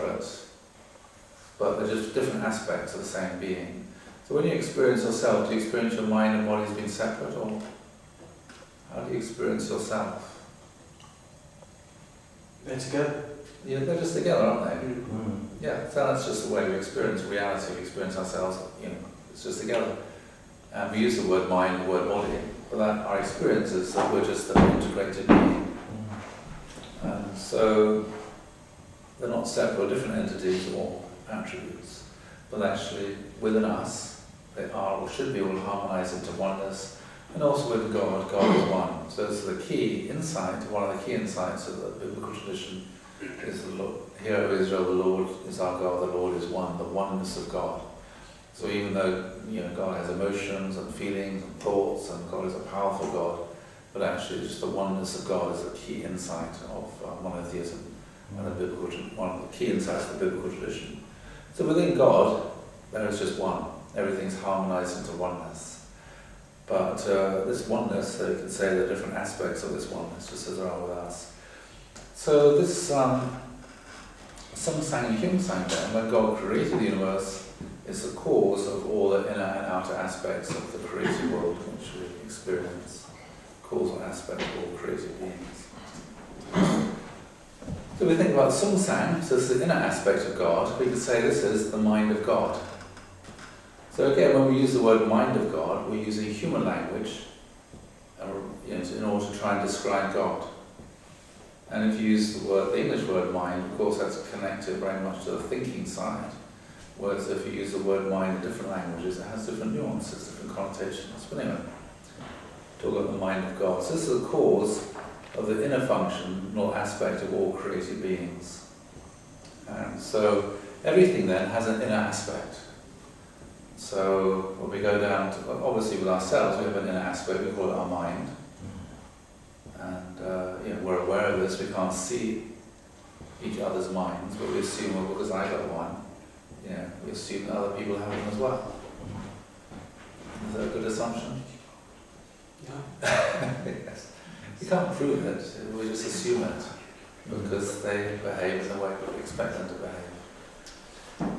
separate, but they're just different aspects of the same being. So when you experience yourself, do you experience your mind and body as being separate, or how do you experience yourself? They're together. Yeah, they're just together, aren't they? Mm. Yeah, so that's just the way we experience reality, we experience ourselves, it's just together. And we use the word mind, the word body, but that our experience is that we're just an integrated being. And so they're not separate, different entities or attributes, but actually within us, they are or should be all harmonized into oneness. And also with God, God is one. So this is the key insight, one of the key insights of the biblical tradition is the Lord. Hear, O Israel, the Lord is our God, the Lord is one, the oneness of God. So even though God has emotions and feelings and thoughts, and God is a powerful God, but actually just the oneness of God is a key insight of monotheism and the biblical, one of the key insights of the biblical tradition. So within God, there is just one. Everything's harmonized into oneness. But this oneness, so you can say there are different aspects of this oneness, just as there are with us. So this Sung Sang and Hymn Sang then, when God created the universe, is the cause of all the inner and outer aspects of the created world which we experience. Causal aspect of all created beings. So we think about Sung Sang, so it's the inner aspect of God, we could say this is the mind of God. So again, when we use the word mind of God, we're using human language in order to try and describe God. And if you use the English word mind, of course that's connected very much to the thinking side. Whereas if you use the word mind in different languages, it has different nuances, different connotations. But anyway, talk about the mind of God. So this is the cause of the inner functional aspect of all created beings. And so everything then has an inner aspect. So when we go down to, obviously with ourselves, we have an inner aspect, we call it our mind. And we're aware of this, we can't see each other's minds, but we assume, well, because I got one, we assume that other people have them as well. Is that a good assumption? Yeah. Yes. You can't prove it, we just assume it, because they behave in the way we expect them to behave.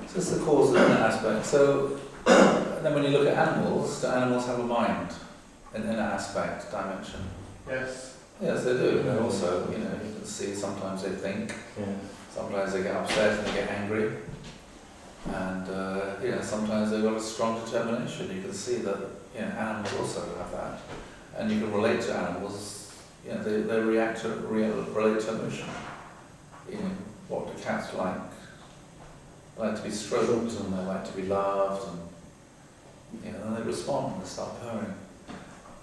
So this is the cause of the inner aspect. So, and then when you look at animals, do animals have a mind, an inner aspect, dimension? Yes. Yes, they do. They also, you can see sometimes they think, sometimes they get upset and they get angry, and sometimes they've got a strong determination. You can see that animals also have that, and you can relate to animals. They relate to emotion. What do cats like? They like to be stroked and they like to be loved, and then they respond and they start purring.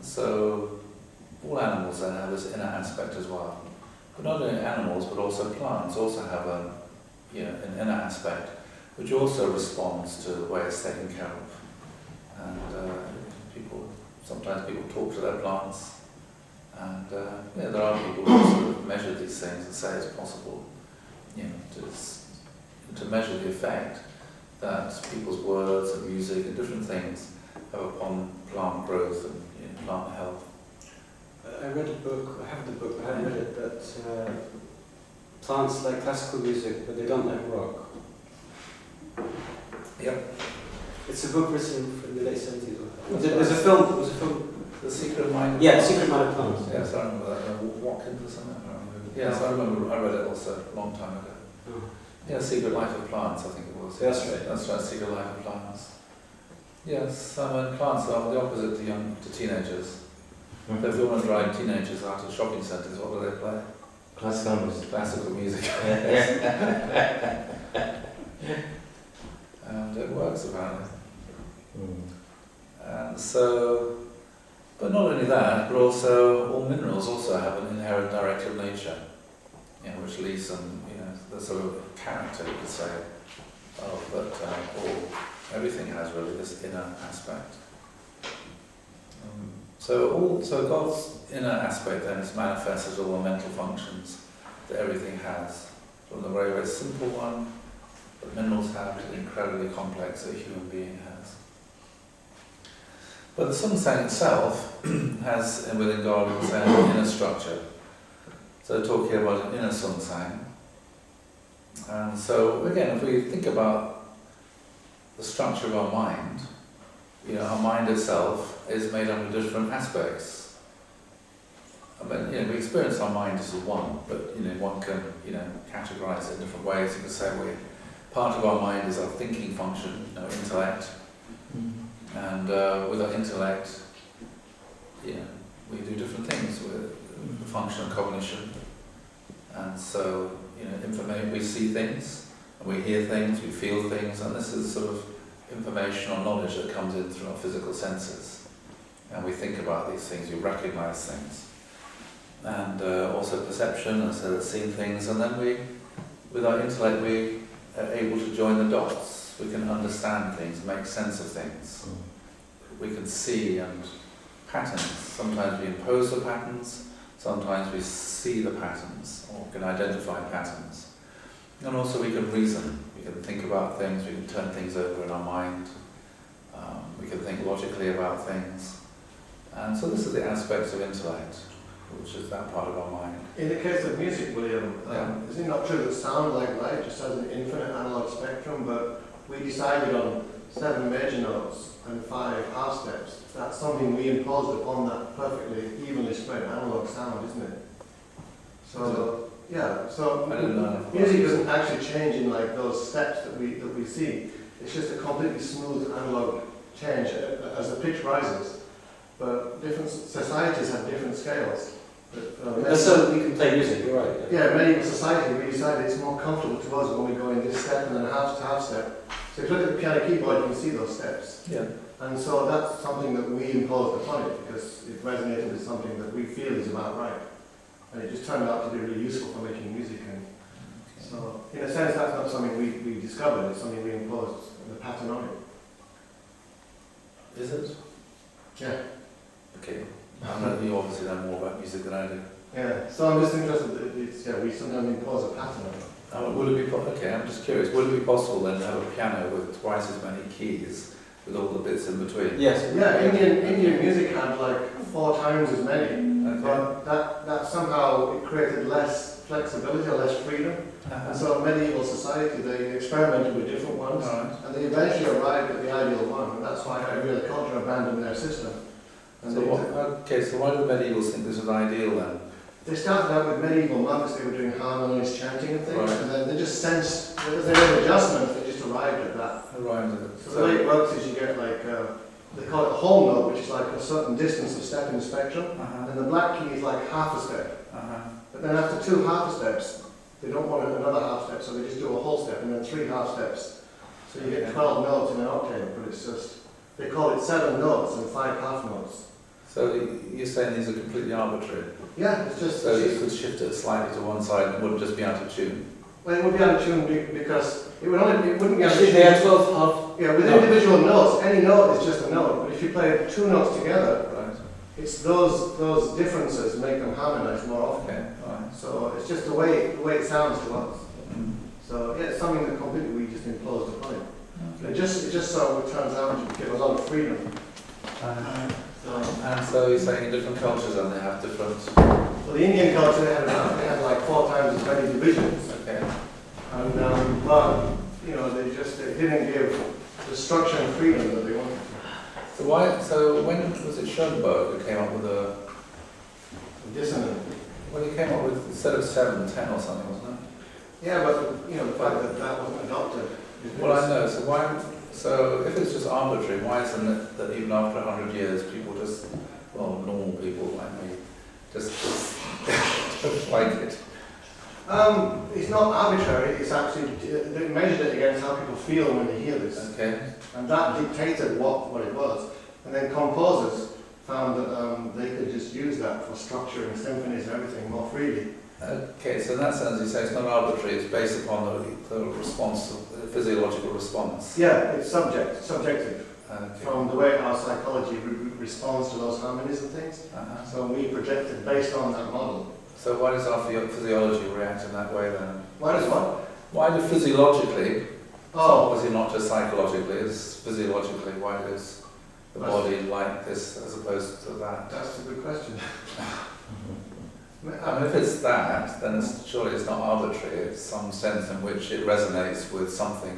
So all animals then have this inner aspect as well. But not only animals, but also plants also have an inner aspect, which also responds to the way it's taken care of. And sometimes people talk to their plants, and there are people who sort of measure these things and say it's possible, to measure the effect that people's words and music and different things have upon plant growth and plant health. I read a book, I have the book, I haven't read it, but plants like classical music, but they don't like rock. Yep. It's a book written from the late 70s. There's a film. The Secret Mind of Plants. Secret Mind of Plants. Yes, I remember that. Watkins or something. I remember. Yes, I remember. I read it also a long time ago. Oh. Yeah, Secret Life of Plants, I think it was. That's right. That's right, Secret Life of Plants. Yes, plants are the opposite to teenagers. Mm-hmm. So if you want to drive teenagers out of shopping centres, what do they play? Classical music. Classical music. And it works apparently. And so, but not only that, but also all minerals also have an inherent directive nature, which leads them, the sort of character, you could say, of that everything has really this inner aspect. So God's inner aspect then is manifest as all the mental functions that everything has, from the very, very simple one that minerals have to the incredibly complex that a human being has. But the Sung Sang itself has, within God, we say, an inner structure. So talking about an inner Sung Sang, And so again, if we think about the structure of our mind, our mind itself is made up of different aspects. I mean, we experience our mind as one, but one can categorize it in different ways. You can say part of our mind is our thinking function, intellect, and with our intellect, we do different things with the function of cognition. And so, information, we see things, and we hear things, we feel things, and this is sort of information or knowledge that comes in through our physical senses. And we think about these things, we recognize things. And also perception, and so seeing things, and then with our intellect, we are able to join the dots. We can understand things, make sense of things. We can see and patterns. Sometimes we impose the patterns, sometimes we see the patterns, or can identify patterns. And also we can reason. We can think about things, we can turn things over in our mind. We can think logically about things. And so this is the aspects of intellect, which is that part of our mind. In the case of music, William, Yeah. is it not true that sound, like light, just has an infinite analog spectrum, but we decided on 7 major notes and 5 half steps? That's something we imposed upon that perfectly evenly spread analog sound, isn't it? So, yeah, so I didn't know. music doesn't actually change in like those steps that we see. It's just a completely smooth analog change as the pitch rises. But different societies have different scales. That's so we can play music, you're right. Yeah, medieval society, we decided it's more comfortable to us when we go in this step and then a half to half step. So if you look at the piano keyboard, you can see those steps. Yeah. And so that's something that we imposed upon it because it resonated with something that we feel is about right. And it just turned out to be really useful for making music. And so, in a sense, that's not something we discovered, it's something we imposed the pattern on it. Is it? Yeah. Okay. You obviously know more about music than I do. Yeah, so I'm just interested that we sometimes impose a pattern on it. Would it be okay? I'm just curious. Would it be possible then to have a piano with twice as many keys, with all the bits in between? Yes. Yeah, Indian music had like 4 times as many, Okay. but that somehow it created less flexibility or less freedom. And so medieval society, they experimented with different ones, All right. and they eventually arrived at the ideal one, and that's why every other culture abandoned their system. And So why did the medievals think this was ideal then? they started out with medieval monks, they were doing harmonious chanting and things, Right. and then they just sensed, because they made adjustments, they just arrived at that. Right. So the way it works is you get like, they call it a whole note, which is like a certain distance of step in the spectrum, and the black key is like half a step. But then after 2 half steps, they don't want another half step, so they just do a whole step and then 3 half steps. So you get 12 notes in an octave, but it's just, they call it 7 notes and 5 half notes. So you're saying these are completely arbitrary? Yeah, it's just, So you could shift it slightly to one side and it wouldn't just be out of tune? well, it would be out of tune because it wouldn't be out of Actually, tune. they had 12 half. Yeah, with individual notes, any note is just a note, but if you play 2 notes together, Right. it's those differences make them harmonize more often. Okay. All right. So it's just the way it sounds to us. Mm. So yeah, it's something that completely we just imposed upon it. Okay. It just so it turns out to give a lot of freedom. So, And so you're saying in different cultures then they have different... well, the Indian culture they had like 4 times as many divisions, Okay. and but they didn't give the structure and freedom that they wanted. So when was it Schoenberg who came up with a... Dissonant. Well, he came up with, instead of 7, 10 or something, wasn't it? Yeah, but the fact that wasn't adopted. Well, I know. So if it's just arbitrary, why isn't it that even after 100 years, people just, normal people like me, just don't like it? It's not arbitrary. It's actually they measured it against how people feel when they hear this, Okay. and that dictated what it was. And then composers found that they could just use that for structuring symphonies and everything more freely. Okay, so in that sense, you say it's not arbitrary, it's based upon the response, the physiological response. Yeah, it's subjective, Okay. from the way our psychology responds to those harmonies and things. So we projected based on that model. So why does our physiology react in that way then? Why does what? Why do physiologically, Oh, obviously not just psychologically, it's physiologically, why does the body like this as opposed to that? that's a good question. I mean, if it's that, then surely it's not arbitrary. It's some sense in which it resonates with something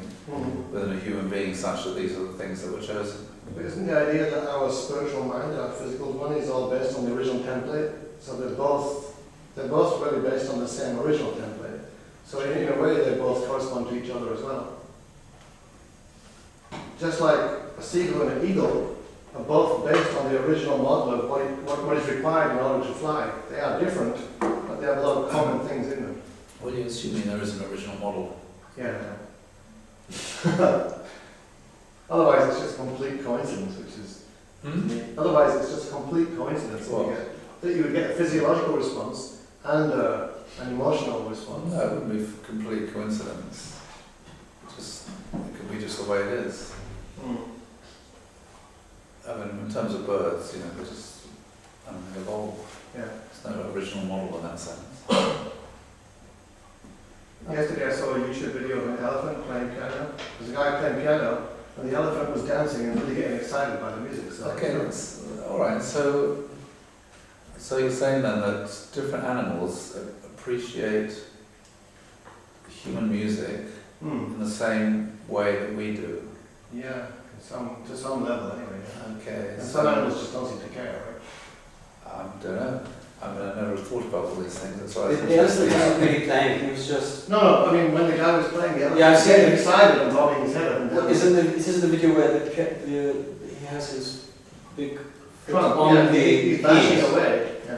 within a human being, such that these are the things that were chosen. But isn't the idea that our spiritual mind, our physical one, is all based on the original template? So they're both really based on the same original template. So in a way, they both correspond to each other as well. Just like a seagull and an eagle are both based on the original model of what is required in order to fly. They are different, but they have a lot of common things in them. Well, you're assuming there is an original model. Yeah. Otherwise, it's just complete coincidence, which is. Otherwise, it's just complete coincidence. That you would get a physiological response and an emotional response. No, it wouldn't be complete coincidence. It could be just the way it is. I mean, in terms of birds, you know, they just they evolve. Yeah. There's no original model in that sense. Yesterday I saw a YouTube video of an elephant playing piano. There's a guy playing piano, and the elephant was dancing and really getting excited by the music. So Okay, that's all right. So you're saying then that different animals appreciate human music in the same way that we do. Yeah, to some level anyway. Yeah. Okay. And some animals just don't seem to care, right? I don't know. I mean, I never thought about all these things. That's why The elephant wasn't really playing, he was just... No, I mean, when the guy was playing the elephant, Yeah, I've he was getting seen it. excited and bobbing his head up and down. This is the video where he has his big Trump, on yeah, the he's bashing keys. away. Yeah.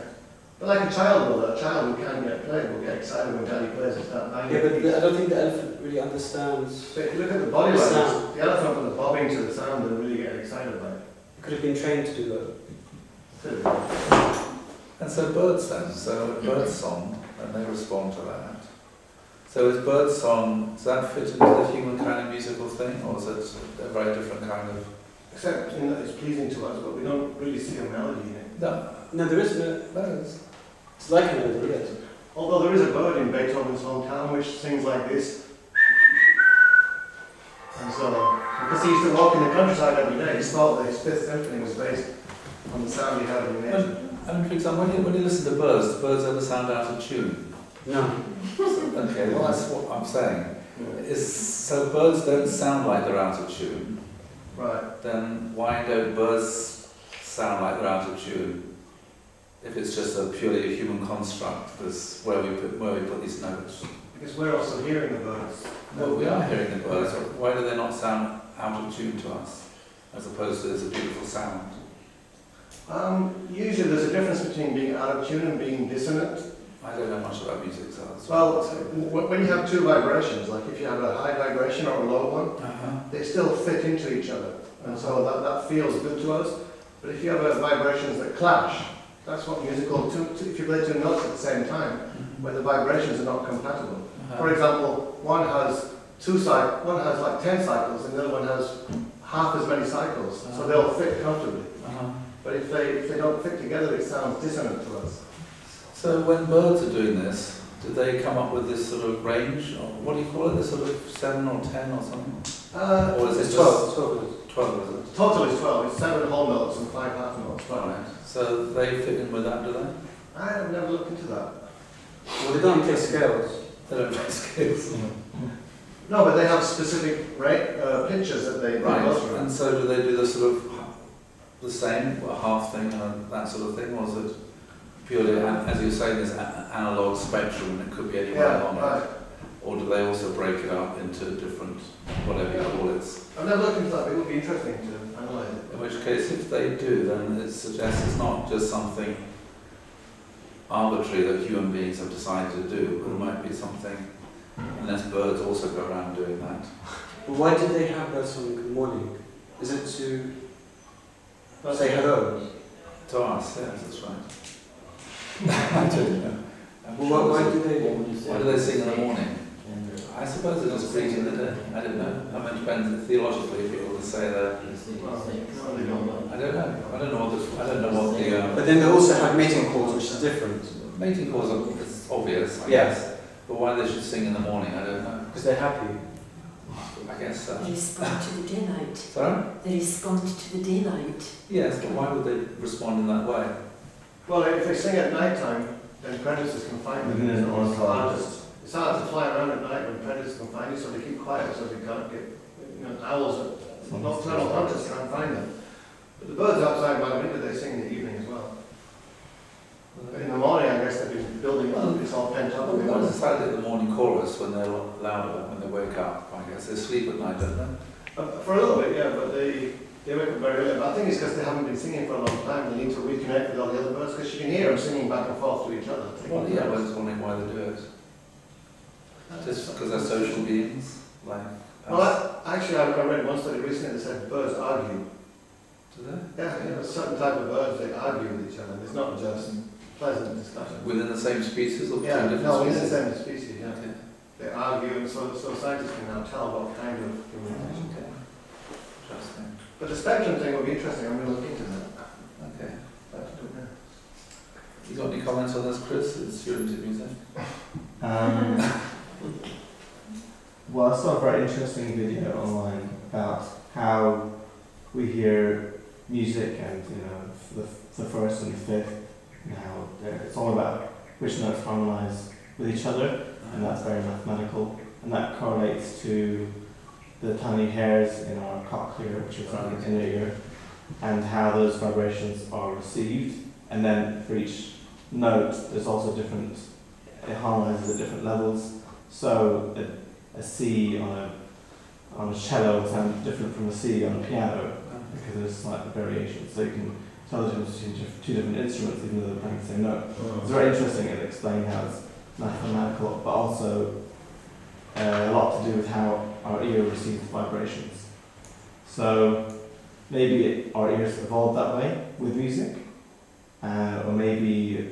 But like a child who can't get played will get excited when daddy plays and start banging. Yeah, but I don't think the elephant really understands. But if you look at the body The language, sound. the elephant was bobbing to the sound and really getting excited by it. He could have been trained to do that. And so birds then, so bird song, and they respond to that. So is bird song, does that fit into the human kind of musical thing, or is it a very different kind of... Except in that it's pleasing to us, but we don't really see a melody in it. No, there is no... Birds. It's like a melody, yes. Although there is a bird in Beethoven's hometown which sings like this. And so, because he used to walk in the countryside every day, he thought that his Fifth Symphony was based on the sound he heard in nature. I mean, for example, when you listen to birds, do birds ever sound out of tune? No. Okay, well that's what I'm saying. So birds don't sound like they're out of tune. Right. Then why don't birds sound like they're out of tune? If it's just purely a human construct, that's where we put these notes. Because we're also hearing the birds. Well, we are hearing the birds. Why do they not sound out of tune to us, as opposed to there's a beautiful sound? Usually there's a difference between being out of tune and being dissonant. I don't know much about music, so that's Well, when you have two vibrations, like if you have a high vibration or a low one, they still fit into each other. And so that feels good to us. But if you have vibrations that clash, that's what musical, if you play two notes at the same time, where the vibrations are not compatible. For example, one has like 10 cycles and the other one has half as many cycles, so they'll fit comfortably. But if they don't fit together, it sounds dissonant to us. So when birds are doing this, do they come up with this sort of range, or what do you call it, this sort of 7 or 10 or something? Or is it It's just 12. 12, is it? Total is 12, it's 7 whole notes and 5 half notes. Right. So they fit in with that, do they? I have never looked into that. Well, they don't play scales. They don't play scales. No, but they have specific pictures that they go through. And so do they do the sort of the same, a half thing and that sort of thing, or is it purely, as you say, this analog spectrum, and it could be anywhere along it? Or do they also break it up into different, whatever you call it? I've never looked into that, but it would be interesting to analyse it. In which case, if they do, then it suggests it's not just something arbitrary that human beings have decided to do, but there might be something, unless birds also go around doing that. But why did they have that song in the morning? Is it to say hello? To us, yes, that's right. I don't know. Well, why do they sing in the morning? I suppose it's just preaching the day. I don't know. I mean, it depends theologically if people can say that. I don't know. I don't know what the. But then they also have mating calls, which is different. Mating calls are obvious, I Yes. guess. But why they should sing in the morning, I don't know. Because they're happy. I guess so. They respond to the daylight. Sorry? They respond to the daylight. Yes, but why would they respond in that way? Well, if they sing at night time, then predators can find them. Within an So ornithologist. it's hard to fly around at night when predators can find you, so they keep quiet so they can't get, owls, nocturnal hunters can't find them. But the birds outside my window, they sing in the evening as well. But in the morning, I guess they've been building up, it's all pent up. Well, what is slightly the morning chorus when they're louder, when they wake up, I guess. They sleep at night, don't they? For a little bit, yeah, but they wake up very early. But I think it's because they haven't been singing for a long time. They need to reconnect with all the other birds, because you can hear them singing back and forth to each other. Well, yeah, I was just wondering why they do it. Just because they're social beings, like us. Well, actually, I read one study recently that said birds argue. Do they? Yeah, a certain type of birds, they argue with each other. It's not just pleasant discussion. Within the same species or two Yeah, different no, within the species? same species, yeah. Okay. They argue, and so scientists can now tell what kind of communication. Okay. Interesting. But the spectrum thing will be interesting. I'm going to look into that. Okay. I have to do it now. You got any comments on this, Chris? It's your into music. Well, I saw a very interesting video online about how we hear music and, the first and the fifth, and how it's all about which notes harmonize with each other, and that's very mathematical, and that correlates to the tiny hairs in our cochlear, which is in the inner ear, and how those vibrations are received, and then for each note, there's also it harmonizes at different levels, so a C on a cello will sound different from a C on a piano because there's slight variation. So you can tell the difference between two different instruments even though they're playing the same note. It's very interesting at explaining how it's mathematical, but also a lot to do with how our ear receives vibrations. So maybe our ears evolved that way with music, or maybe,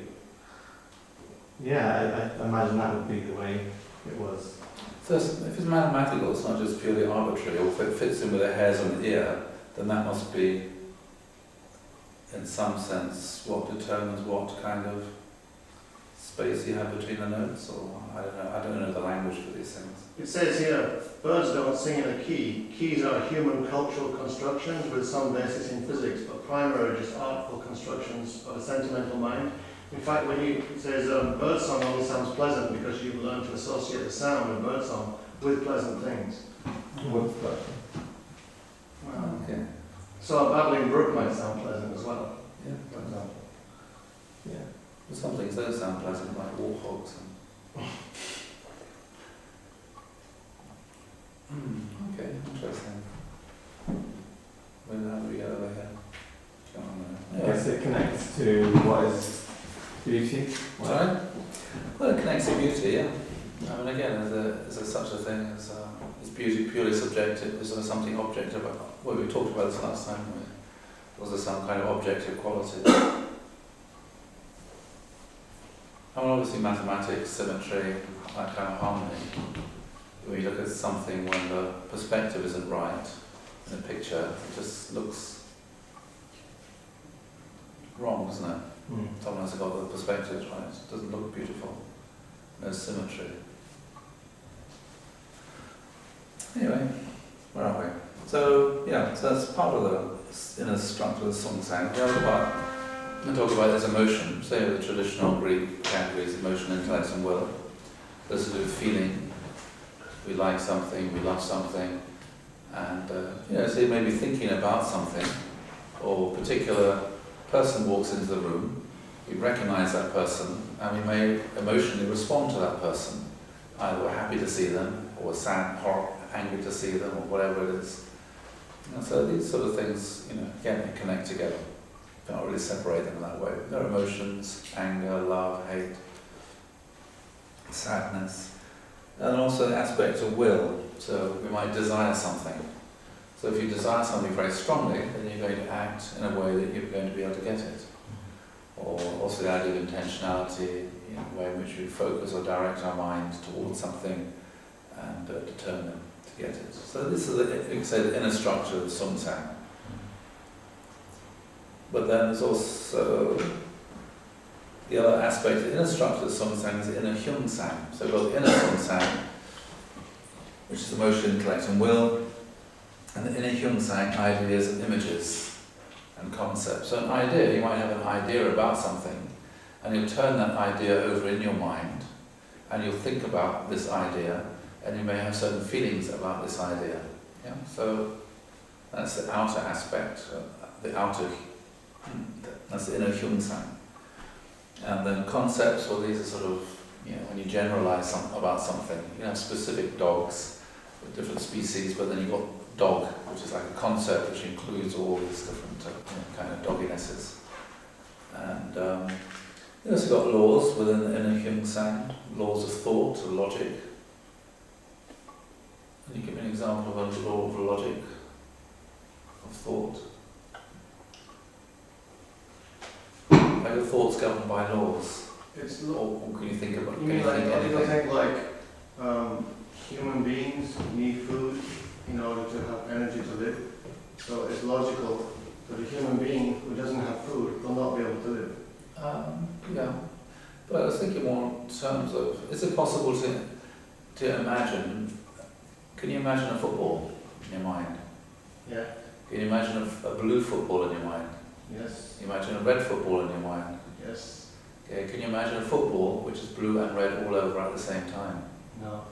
I imagine that would be the way it was. So if it's mathematical, it's not just purely arbitrary, or if it fits in with the hairs on the ear, then that must be, in some sense, what determines what kind of space you have between the notes, or I don't know the language for these things. It says here, birds don't sing in a key. Keys are human cultural constructions with some basis in physics, but primarily just artful constructions of a sentimental mind. In fact, it says birdsong only sounds pleasant because you've learned to associate the sound of birdsong with pleasant things. What's that? Wow. Okay. So a babbling brook might sound pleasant as well, Yeah. for example. Yeah. But some things don't sound pleasant, like warthogs. Okay, interesting. Where do we go over here? I guess it connects to what is beauty. Sorry? Well, it connects to beauty, yeah. I mean, again, is there such a thing as is beauty purely subjective? Is there something objective about? Well, we talked about this last time. Was there some kind of objective quality? I mean, obviously, mathematics, symmetry, that kind of harmony. When you look at something when the perspective isn't right in a picture, it just looks wrong, doesn't it? Sometimes I've got the perspectives right, it doesn't look beautiful, no symmetry. Anyway, where are we? So that's part of the inner structure of the song sang. The other part, I talk about is emotion, say the traditional Greek categories, emotion, intellect and will. This is to do with feeling. We like something, we love something, and so you may be thinking about something, or a particular person walks into the room, we recognize that person, and we may emotionally respond to that person. Either we're happy to see them, or we're sad, or angry to see them, or whatever it is. And so these sort of things, again, they connect together. You can't really separate them in that way. There are emotions, anger, love, hate, sadness. And also the aspect of will. So we might desire something. So if you desire something very strongly, then you're going to act in a way that you're going to be able to get it. Or also the idea of intentionality, the way in which we focus or direct our mind towards something and determine to get it. So this is, you can say, the inner structure of the Sungsang. But then there's also the other aspect of the inner structure of the Sungsang is the inner Hyungsang. So we've got the inner Sungsang, which is emotion, intellect and will, and the inner Hyungsang, ideas and images and concepts. So an idea, you might have an idea about something, and you'll turn that idea over in your mind, and you'll think about this idea, and you may have certain feelings about this idea. Yeah? So that's the outer aspect, that's the inner Hyungsang. And then concepts, well, these are sort of, when you generalize about something, you have specific dogs with different species, but then you've got dog, which is like a concept which includes all these different kind of dogginesses. And you also got laws within the inner Hyungsang, laws of thought, or logic. Can you give me an example of a law of logic, of thought? Are your thoughts governed by laws? Or can you think about? You mean like logical thing like human beings need food in order to have energy to live? So it's logical that a human being who doesn't have food will not be able to live. Yeah, but I was thinking more in terms of, is it possible to imagine, can you imagine a football in your mind? Yeah. Can you imagine a blue football in your mind? Yes. Can you imagine a red football in your mind? Yes. Okay, can you imagine a football which is blue and red all over at the same time? No.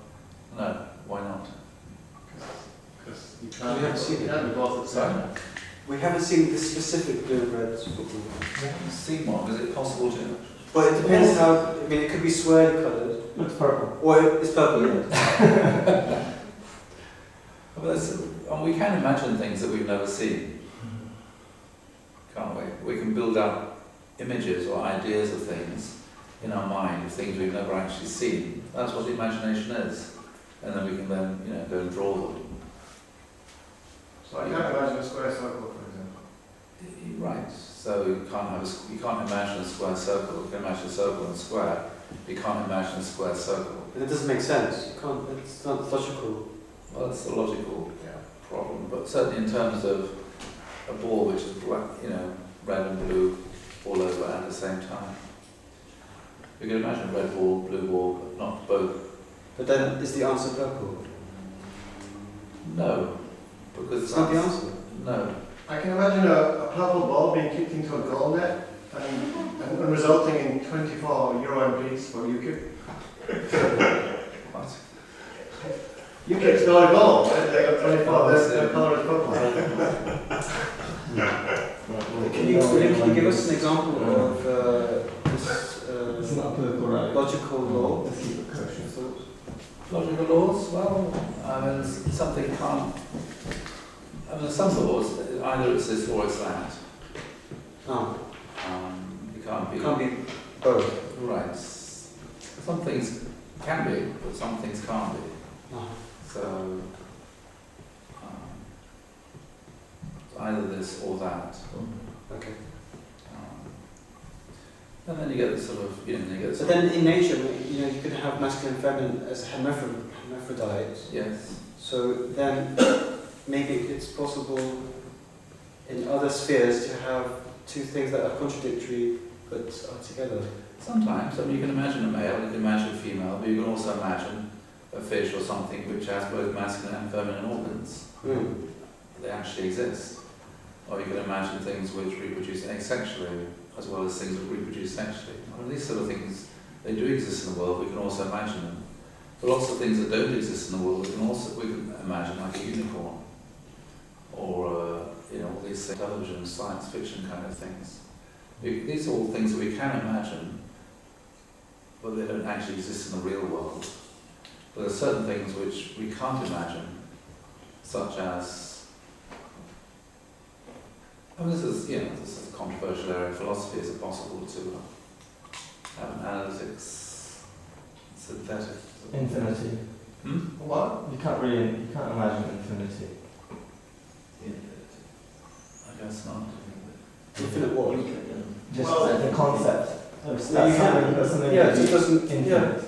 No, why not? Because you We can't, haven't seen it. be both at the same time. We haven't seen the specific blue and red football. We haven't seen one. Is it possible to? But it depends how, I mean, it could be swirly coloured, Looks purple. or it's purple, yeah. And we can imagine things that we've never seen, can't we? We can build up images or ideas of things in our mind, of things we've never actually seen. That's what the imagination is. And then we can then, go and draw them. So I can't imagine a square circle, for example. Right. So you can't imagine a square circle. You can imagine a circle and a square. You can't imagine a square circle. But it doesn't make sense. You can't, it's not logical. Well, that's the logical problem. But certainly in terms of a ball which is black, red and blue all over at the same time. You can imagine a red ball, blue ball, but not both. But then is the answer purple? No, because It's not the answer. No. I can imagine a purple ball being kicked into a goal net and resulting in 24 Euro MPs for UKIP. What? UKIP scored a goal, right? They got 24, their colour is purple. Can you give us an example of this It's not political, right? logical law? Let's keep it kosher. Logical laws? Well, something can't. Some laws, either it's this or it's that. Oh, You can't be. can't be both. Right. Some things can be, but some things can't be. Oh. So, either this or that. Okay. And then you get the sort of, But then in nature, you could have masculine and feminine as hermaphrodites. yes. So then maybe it's possible in other spheres to have two things that are contradictory but are together. Sometimes, you can imagine a male, you can imagine a female, but you can also imagine a fish or something which has both masculine and feminine organs. They actually exist. Or you can imagine things which reproduce asexually as well as things that reproduce sexually. These sort of things, they do exist in the world, we can also imagine them. But lots of things that don't exist in the world, we can imagine, like a unicorn. Or, all these things, television, science fiction kind of things. These are all things that we can imagine, but they don't actually exist in the real world. But there are certain things which we can't imagine, such as, this is a controversial area of philosophy. Is it possible to have an analytics synthetic? Infinity. What? You can't imagine infinity. I guess not. Infinite what? Just Well, the concept. That's you can- something Yeah, it that's just doesn't. infinite. Yeah,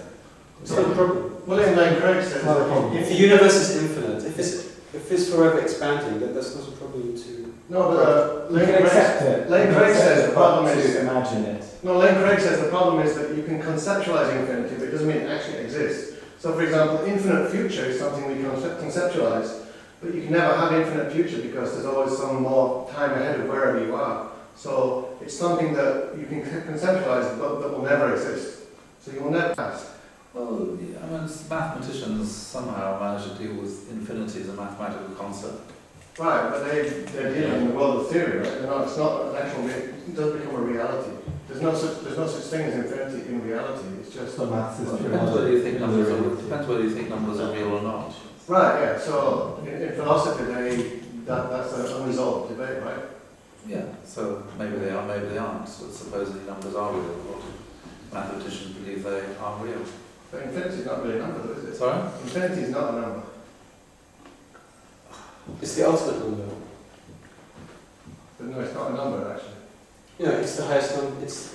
it's not a problem. William Lane Craig says Not a problem. If the universe is infinite, if it's forever expanding, then that's not a problem to. no, but You Lane can Craig, accept it. Lane You can Craig accept says it, the problem but is to imagine it. no. Lane Craig says the problem is that you can conceptualize infinity, but it doesn't mean it actually exists. So, for example, infinite future is something we can conceptualize, but you can never have infinite future because there's always some more time ahead of wherever you are. So it's something that you can conceptualize but that will never exist. So you will never pass. Well, yeah, I mean, mathematicians somehow manage to deal with infinity as a mathematical concept. Right, but they're dealing in the world of theory, right? It's not an actual, it doesn't become a reality. There's no such thing as infinity in reality. It's just So maths is Well, it pure depends whether you think numbers are, reality. depends whether you think numbers are real or not. right. Yeah. So in philosophy, that's an unresolved debate, right? Yeah, so maybe they are, maybe they aren't. So supposedly numbers are real. A lot of mathematicians believe they are real. But infinity is not really a number, though, is it? Sorry? Infinity is not a number. It's the ultimate number. But no, it's not a number actually. You know, it's the highest number. It's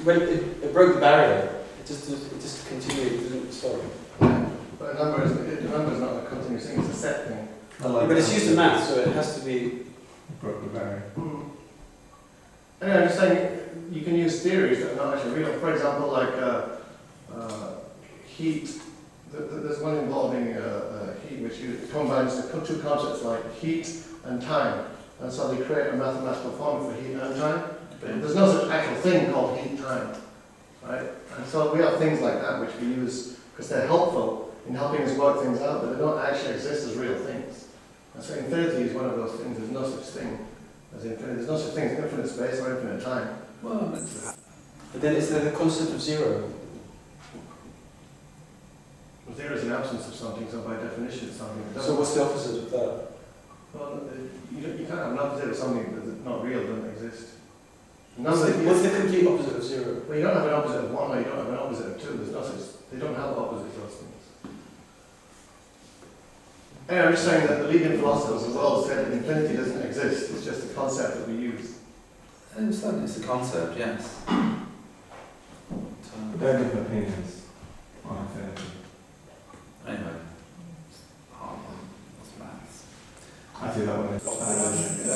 when it broke the barrier. It just continued. It didn't stop. But a number is not a continuous thing. It's a set thing. But it's used in math, so it has to be. Broke the barrier. Anyway, I'm just saying you can use theories that are not actually real. For example, like heat. There's one involving heat, which combines the two concepts like heat and time, and so they create a mathematical formula for heat and time. Okay. There's no such actual thing called heat time, right? And so we have things like that which we use because they're helpful in helping us work things out, but they don't actually exist as real things. And so infinity is one of those things. There's no such thing as infinity. There's no such thing as infinite space or infinite time. Well, But then is there the concept of zero? There is an absence of something, so by definition it's something that So doesn't. what's the opposite of that? Well, you can't have an opposite of something that's not real, doesn't exist. What's the complete opposite of zero? Well, you don't have an opposite of one, or you don't have an opposite of two. There's no such. They don't have opposites, those things. Anyway, I'm just saying that the leading philosophers of the world said that infinity doesn't exist. It's just a concept that we use. certainly it's a concept, yes. There are different opinions on infinity. Anyway, hard one. What's maths? I do that when it's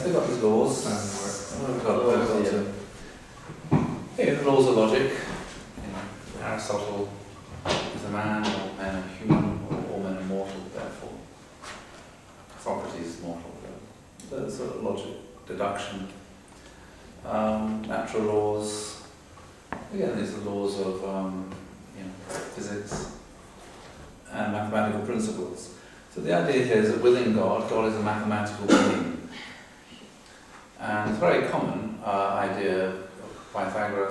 They've got these laws. standard work. The laws of logic. You know, Aristotle is a man, all men are human, all men are mortal, therefore. Socrates is mortal. There's sort of logic, deduction. Natural laws. Again, these are laws of physics and mathematical principles. So the idea here is that within God, God is a mathematical being. And it's a very common idea. Pythagoras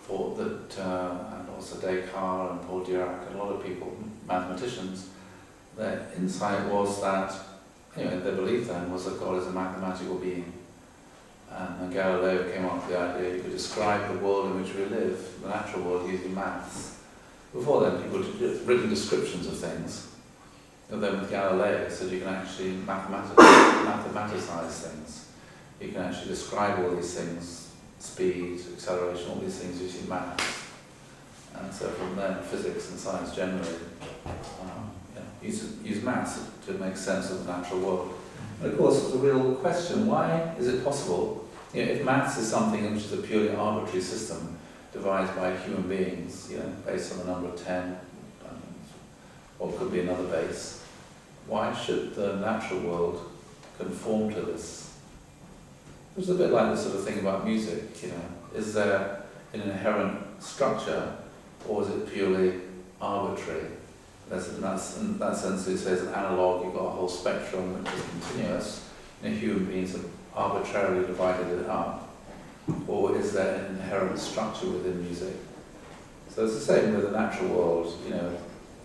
thought that, and also Descartes and Paul Dirac and a lot of people, mathematicians, their insight was that, their belief then was that God is a mathematical being. And then Galileo came up with the idea you could describe the world in which we live, the natural world, using maths. Before then, people had written descriptions of things. And then with Galileo, it said you can actually mathematicize things. You can actually describe all these things, speed, acceleration, all these things using maths. And so from then, physics and science generally use maths to make sense of the natural world. And of course, it's a real question, why is it possible, if maths is something which is a purely arbitrary system devised by human beings, based on the number of 10, or could be another base, why should the natural world conform to this? It's a bit like the sort of thing about music, is there an inherent structure, or is it purely arbitrary? In that sense, it says an analogue, you've got a whole spectrum which is continuous, and human beings have arbitrarily divided it up. Or is there an inherent structure within music? So it's the same with the natural world.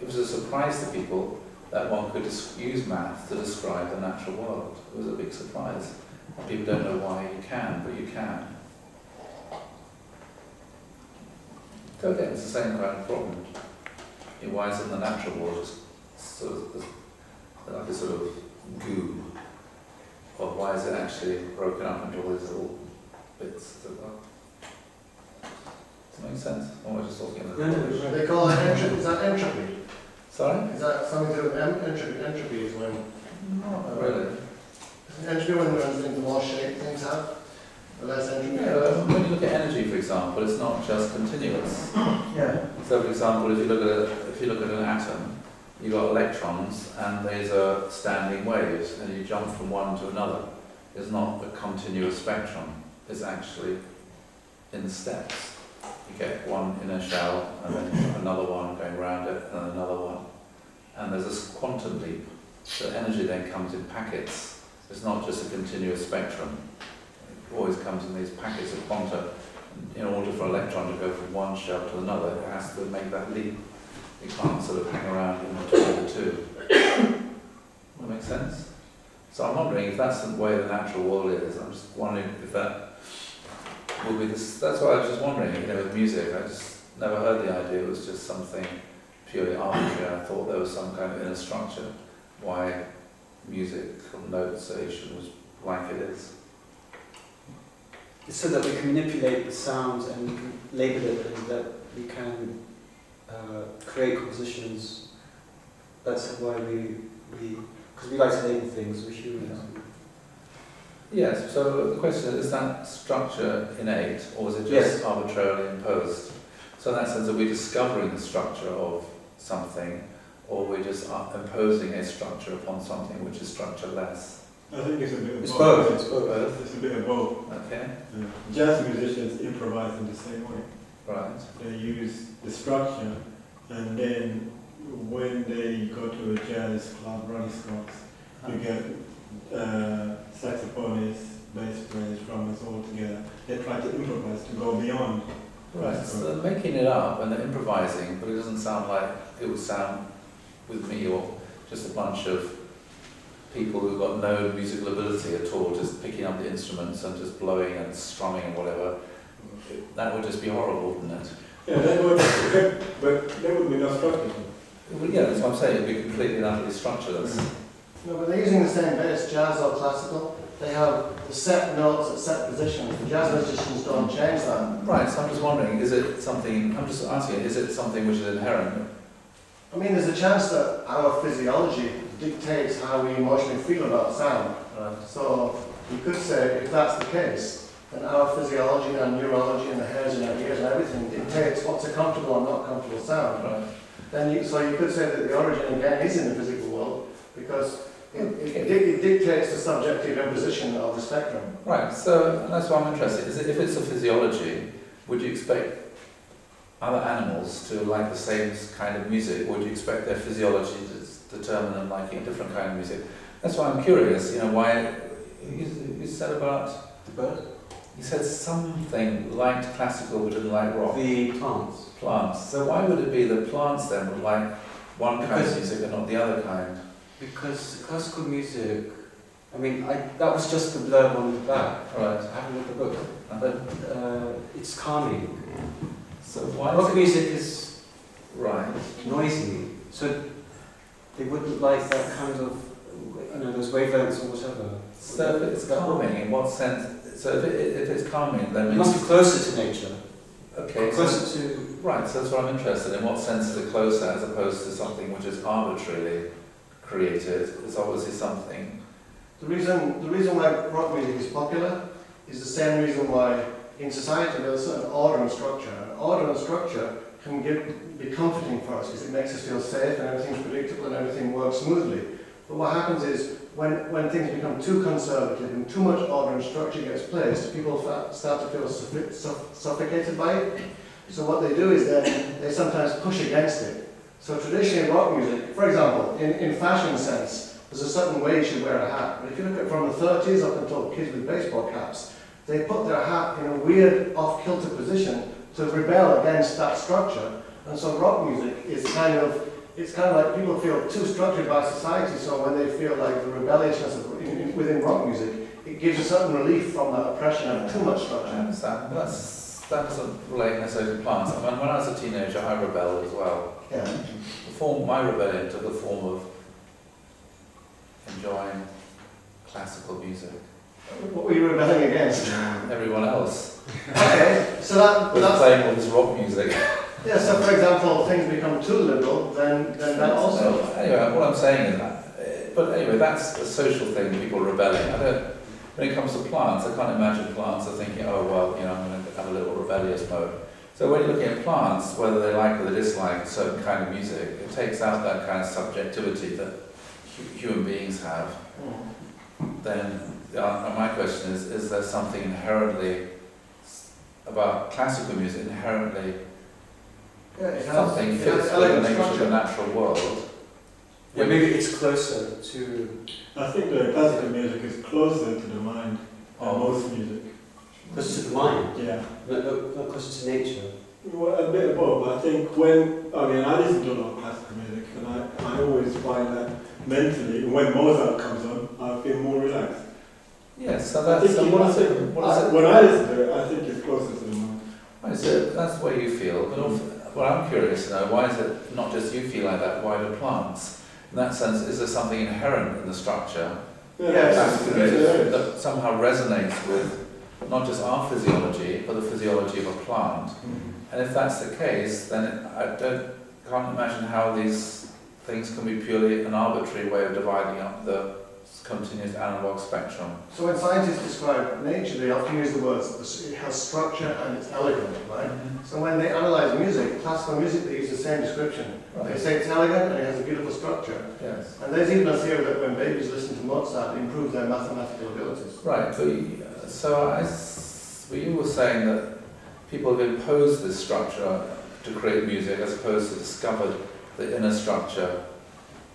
It was a surprise to people that one could use math to describe the natural world. It was a big surprise. And people don't know why you can, but you can. So again, it's the same kind of problem. Why isn't the natural world just sort of like a sort of goo? Or why is it actually broken up into all these little bits? Does that make sense? Or am I just talking about No. They call that entropy. Is that entropy? Sorry? Is that something to do with entropy? Entropy is when. Not really. Entropy when things more shape things have. The less entropy. When you look at energy, for example, it's not just continuous. Yeah. So, for example, if you look at an atom, you've got electrons and these are standing waves, and you jump from one to another. It's not a continuous spectrum. is actually in the steps. You get one in a shell, and then another one going around it, and another one. And there's this quantum leap. The energy then comes in packets. It's not just a continuous spectrum. It always comes in these packets of quanta. In order for an electron to go from one shell to another, it has to make that leap. It can't sort of hang around in between the two. That makes sense? So I'm wondering if that's the way the natural world is. I'm just wondering if that will be this. That's why I was just wondering, with music, I just never heard the idea. It was just something purely arbitrary. I thought there was some kind of inner structure why musical notation was like it is. It's so that we can manipulate the sounds and we can label it, and that we can create compositions. That's why because we like to label things, we're humans. Yes, so the question is that structure innate, or is it just arbitrarily imposed? So in that sense, are we discovering the structure of something, or we're just imposing a structure upon something which is structureless? I think it's a bit of It's both. both. It's both. It's a bit of both. Okay, Jazz musicians improvise in the same way. right. They use the structure, and then when they go to a jazz club, running spots, you get saxophonists, bass players, drummers all together. They try to improvise to go beyond. Right, so they're making it up and they're improvising, but it doesn't sound like it would sound with me, or just a bunch of people who've got no musical ability at all, just picking up the instruments and just blowing and strumming and whatever. That would just be horrible, wouldn't it? Yeah, but there would be no structure. Well, yeah, that's what I'm saying, it'd be completely and utterly structureless. No, but they're using the same bass, jazz or classical. They have the set notes at set positions. The jazz musicians don't change that. Right, so I'm just wondering, is it something, I'm just asking, is it something which is inherent? I mean, there's a chance that our physiology dictates how we emotionally feel about sound. Right. So you could say, if that's the case, then our physiology and our neurology and the hairs in our ears and everything dictates what's a comfortable and not comfortable sound. Right. So you could say that the origin again is in the physical world, because it dictates the subjective imposition of the spectrum. Right, so that's why I'm interested. If it's a physiology, would you expect other animals to like the same kind of music, or would you expect their physiology to determine them liking a different kind of music? That's why I'm curious, why you said about The bird? you said something liked classical but didn't like rock. The plants. Plants. So why would it be that plants then would like one kind of music and not the other kind? Because classical music, that was just the blurb on the back. Right. I haven't read the book, but it's calming. So why Rock is it music is right? noisy, so they wouldn't like that kind of, those wavelengths or whatever. So if it's calming, in what sense? So if it's calming, then It it must means be closer to nature. okay. So, Closer to. right. So that's what I'm interested in. In what sense is it closer, as opposed to something which is arbitrarily created? It's obviously something. The reason why rock music is popular is the same reason why in society there's a certain order and structure. And order and structure can be comforting for us because it makes us feel safe and everything's predictable and everything works smoothly. But what happens is when things become too conservative and too much order and structure gets placed, people start to feel suffocated by it. So what they do is they sometimes push against it. So traditionally in rock music, for example, in fashion sense, there's a certain way you should wear a hat. But if you look at from the 30s up until kids with baseball caps, they put their hat in a weird off-kilter position to rebel against that structure. And so rock music is it's kind of like people feel too structured by society, so when they feel like the rebelliousness within rock music, it gives a certain relief from that oppression of too much I structure. understand. That doesn't relate necessarily to plants. When I was a teenager, I rebelled as well. Yeah. My rebellion took the form of enjoying classical music. What were you rebelling against? Everyone else Okay, so that's playing all this rock music. yeah. So for example, things become too liberal, then that also. Anyway, what I'm saying is that, but anyway, that's a social thing. People rebelling. When it comes to plants, I can't imagine plants are thinking, oh well, I'm going to have a little rebellious mode. So when you're looking at plants, whether they like or they dislike a certain kind of music, it takes out that kind of subjectivity that human beings have. then my question is there something inherently about classical music inherently Yeah, it has, something it fits has with the elegant nature of the structure. natural world? Yeah, maybe it's closer to I think the classical music is closer to the mind than Oh. most music. closer to the mind, Yeah. not closer to nature. Well, a bit of both, but I think I listen to a lot of classical music, and I always find that mentally, when Mozart comes on, I feel more relaxed. Yes, so I that's think what is it? when I listen to it, I think it's closer to the mind. Why is it? That's the way you feel. But also, well, I'm curious to know, why is it not just you feel like that? Why do plants? In that sense, is there something inherent in the structure Yes, classical there music is. that somehow resonates with not just our physiology, but the physiology of a plant? And if that's the case, then can't imagine how these things can be purely an arbitrary way of dividing up the continuous analog spectrum. So when scientists describe nature, they often use the words, it has structure and it's elegant, right? So when they analyse music, classical music, they use the same description. They Right. say it's elegant and it has a beautiful structure. Yes. And there's even a theory that when babies listen to Mozart, it improves their mathematical abilities. Right. But you were saying that people have imposed this structure to create music as opposed to discovered the inner structure.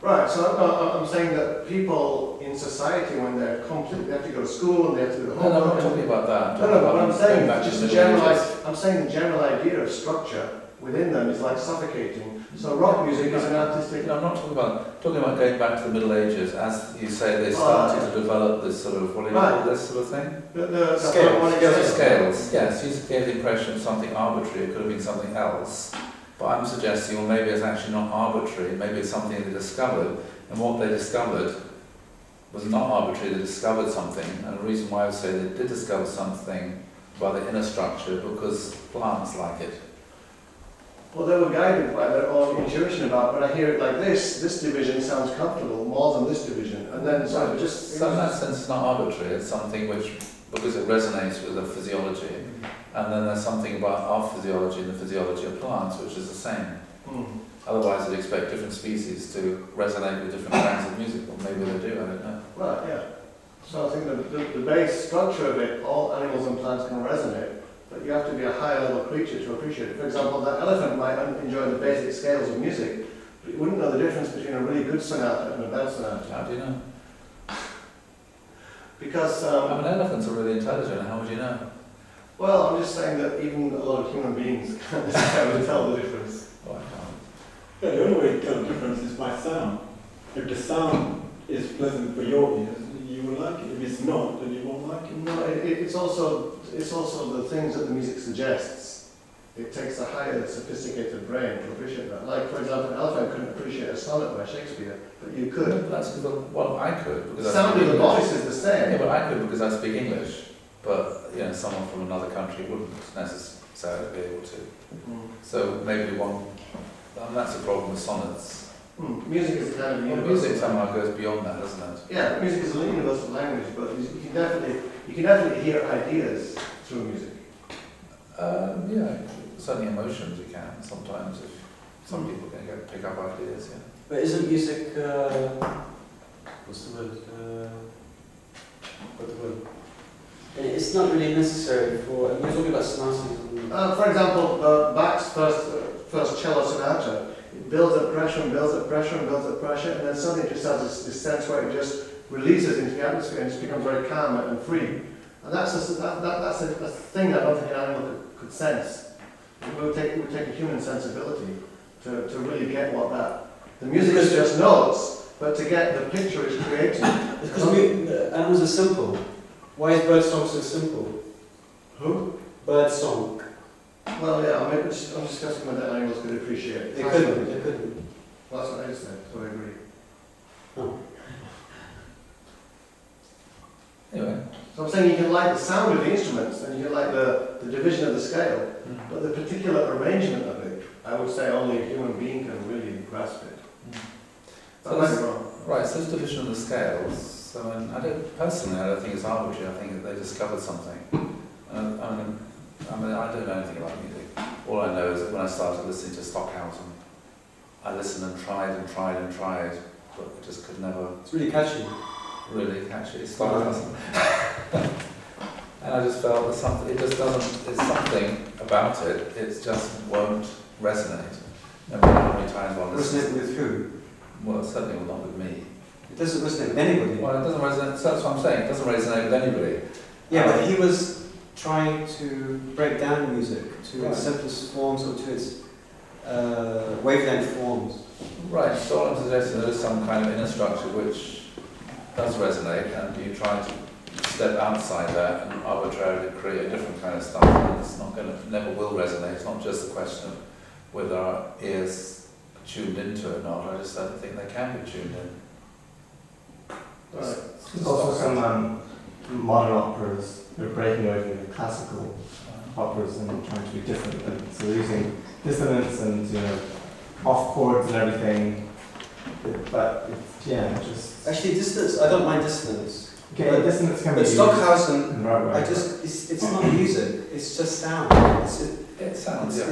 Right, so I'm saying that people in society, when they're complete, they have to go to school and they have to do the No, I'm homework. not talking about that. No, what I'm saying back is to just the the Middle general, Ages. I'm saying the general idea of structure within them is like suffocating. So rock music is an artistic. No, I'm not talking about going back to the Middle Ages, as you say, they started to develop this sort of, what do you call this sort of thing? The Scales. harmonic Scales. Yes, you gave the impression of something arbitrary, it could have been something else. But I'm suggesting, well, maybe it's actually not arbitrary, maybe it's something they discovered, and what they discovered was not arbitrary, they discovered something, and the reason why I would say they did discover something by the inner structure, because plants like it. Well, they were guided by their own intuition about, when I hear it like this division sounds comfortable more than this division. And then so it just... So in that sense, it's not arbitrary, it's something which, because it resonates with the physiology, and then there's something about our physiology and the physiology of plants which is the same. Otherwise, you'd expect different species to resonate with different kinds of music, or maybe they do, I don't know. Right, yeah. So I think the base structure of it, all animals and plants can resonate, but you have to be a higher level creature to appreciate it. For example, that elephant might enjoy the basic scales of music, but it wouldn't know the difference between a really good sonata and a bad sonata. How do you know? Because, Elephants are really intelligent, how would you know? well, I'm just saying that even a lot of human beings can't necessarily tell the difference. Oh, I can't. Yeah, the only way to tell the difference is by sound. If the sound is pleasant for your ears, you will like it. If it's not, then you won't like it. No, it's also the things that the music suggests. It takes a higher, sophisticated brain to appreciate that. Like, for example, an elephant couldn't appreciate a sonnet by Shakespeare, but you could. But that's because, well, I could, The because I sound speak of the English. voice is the same. Yeah, but I could because I speak English. But, someone from another country wouldn't necessarily be able to. So maybe and that's the problem with sonnets. Music is a kind of Well, universal. music somehow goes beyond that, doesn't it? Yeah, music is a universal language, but you can definitely hear ideas through music. Yeah, certainly emotions you can sometimes if some people can pick up ideas, yeah. But isn't music, what's the word? It's not really necessary for, we're talking about sonatas. For example, Bach's first cello sonata, it builds up pressure and builds up pressure and builds up pressure, and then suddenly it just has this sense where it just releases into the atmosphere and just becomes very calm and free. And that's a thing I don't think an animal could sense. It would take a human sensibility to really get what the music is just notes, but to get the picture it's creating. Because animals are simple. Why is bird song so simple? Who? Bird song. Well, yeah, I'm discussing whether animals could appreciate it. They couldn't. Well, that's what I said, so I agree. Oh. Anyway. So I'm saying you can like the sound of the instruments and you can like the division of the scale, but the particular arrangement of it, I would say only a human being can really grasp it. So That might be wrong. Right, so this division of the scales, so I don't think it's arbitrary, I think that they discovered something. I don't know anything about music. All I know is that when I started listening to Stockhausen, I listened and tried, but it just could never. It's really catchy. really catchy, Stockhausen. And I just felt there's something, it just doesn't, there's something about it, it just won't resonate. No matter how many times one listens. Resonate with who? Well, certainly not with me. It doesn't resonate with anybody. Well, it doesn't resonate, so that's what I'm saying, it doesn't resonate with anybody. Yeah, but he was trying to break down music to Right. its simplest forms or to its wavelength forms. Right, so all I'm suggesting there is some kind of inner structure which does resonate, and you try to step outside that and arbitrarily create a different kind of stuff, and it's not going to, never will resonate. It's not just a question of whether our ears are tuned into it or not. I just don't think they can be tuned in. Right. There's also some modern operas who are breaking away from the classical operas and trying to be different. And so they're using dissonance and, you know, off chords and everything. But it's, yeah, just. Actually, dissonance, I don't mind dissonance. Okay, dissonance can be But used Stockhausen, in the right way. it's not music, it's just sound. It sounds, yeah.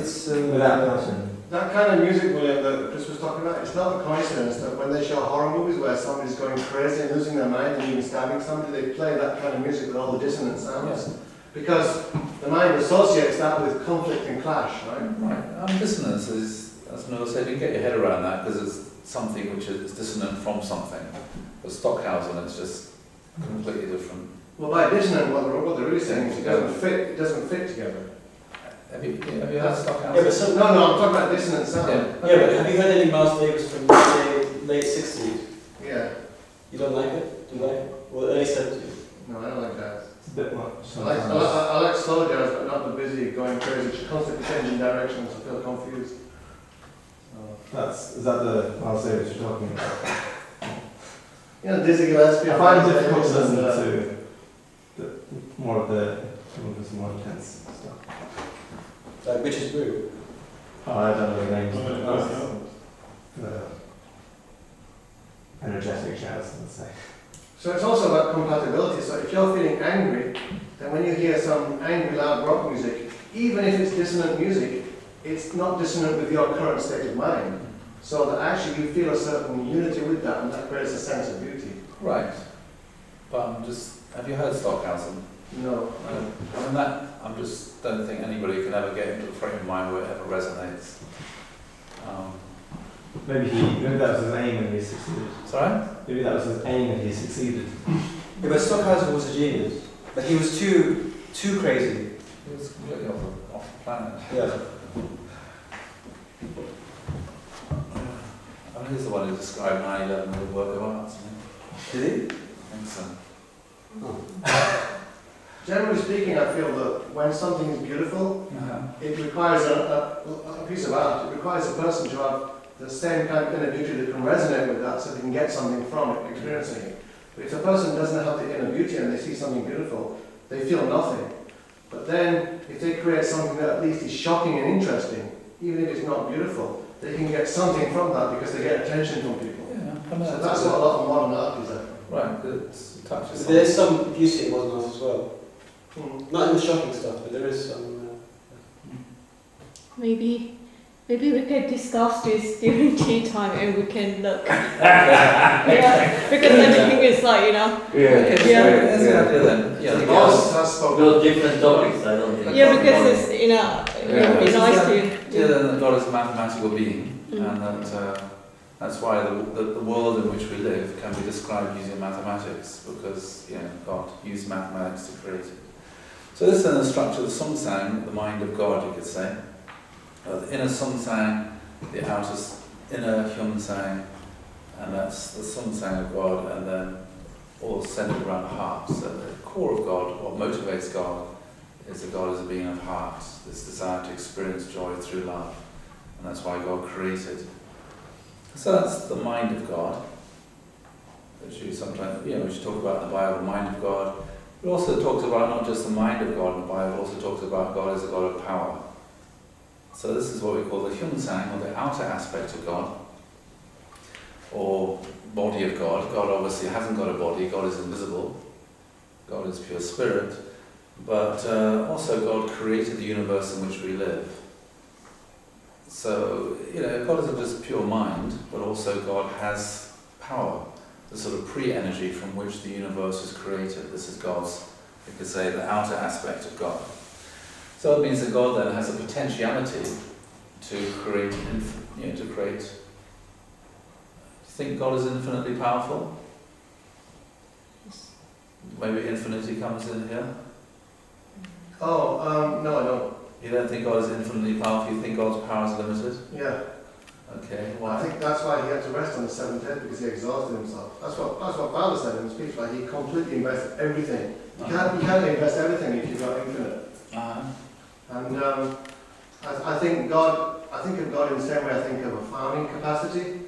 Without passion. That kind of music, William, that Chris was talking about, it's not a coincidence that when they show horror movies where somebody's going crazy and losing their mind and even stabbing somebody, they play that kind of music with all the dissonant sounds. Yeah. Because the mind associates that with conflict and clash, right? Right. Dissonance is, as Noel said, you can get your head around that because it's something which is dissonant from something. But Stockhausen, it's just completely different. Well, by dissonant, what they're really saying is it doesn't fit together. Have you heard Stockhausen? Yeah, but some, No, I'm talking about dissonant sound. Yeah. yeah, but have you heard any Miles Davis from the late 60s? Yeah. You don't like it? Do you like it? Well, early 70s. No, I don't like that. It's a bit much. I like slow jazz, but not the busy going crazy, constantly changing directions. I feel confused. Is that the Miles Davis you're talking about? You know, Dizzy Gillespie. I find it difficult to Davis listen and, to more of the more intense stuff. Like Witch's Brew. Oh, I don't know the names. Oh, Energetic jazz, let's say. So it's also about compatibility. So if you're feeling angry, then when you hear some angry, loud rock music, even if it's dissonant music, it's not dissonant with your current state of mind. So that actually you feel a certain unity with that, and that creates a sense of beauty. Right. But have you heard Stockhausen? No. I mean don't think anybody can ever get into a frame of mind where it ever resonates. Maybe that was his aim and he succeeded. Sorry? Maybe that was his aim and he succeeded. Yeah, but Stockhausen was a genius. But he was too crazy. He was completely off the planet. Yeah. I mean, he's the one who described 9/11 as a work of art, isn't he? Did he? I think so. Oh. Generally speaking, I feel that when something is beautiful, it requires a piece of art. It requires a person to have the same kind of inner beauty that can resonate with that so they can get something from it, experiencing it. But if a person doesn't have the inner beauty and they see something beautiful, they feel nothing. But then, if they create something that at least is shocking and interesting, even if it's not beautiful, they can get something from that because they get attention from people. Yeah, I mean, So that's what a lot of modern art is. right, it touches There's some beauty in modern art as well. Mm. Not in the shocking stuff, but there is some. Maybe we can discuss this during tea time and we can look. Because everything is like, you know. Okay, that's the idea then. Yeah, Those different topics, I don't think. Yeah, because it's, you know, it would be nice to. Yeah, then God is a mathematical being, and that's why the world in which we live can be described using mathematics, because God used mathematics to create it. So this is then the structure of the Sungsang, the mind of God, you could say. The inner Sungsang, the outer inner Hyungsang, and that's the Sungsang of God, and then all centered around the heart. So the core of God, what motivates God, is that God is a being of heart, this desire to experience joy through love, and that's why God created. So that's the mind of God, which you sometimes, which talk about in the Bible, the mind of God. It also talks about not just the mind of God in the Bible, it also talks about God as a God of power. So this is what we call the Hyungsang, or the outer aspect of God, or body of God. God obviously hasn't got a body, God is invisible, God is pure spirit, but also God created the universe in which we live. So, God isn't just pure mind, but also God has power. the sort of pre-energy from which the universe is created. This is God's, you could say, the outer aspect of God. So it means that God then has a potentiality to create, to create. Do you think God is infinitely powerful? Maybe infinity comes in here? Oh, no, I don't. You don't think God is infinitely powerful, you think God's power is limited? Yeah. Okay, I why? think that's why he had to rest on the seventh day, because he exhausted himself. That's what Father said in the speech, like he completely invested everything. You can't invest everything if you've got infinite. And I think of God in the same way I think of a farming capacity.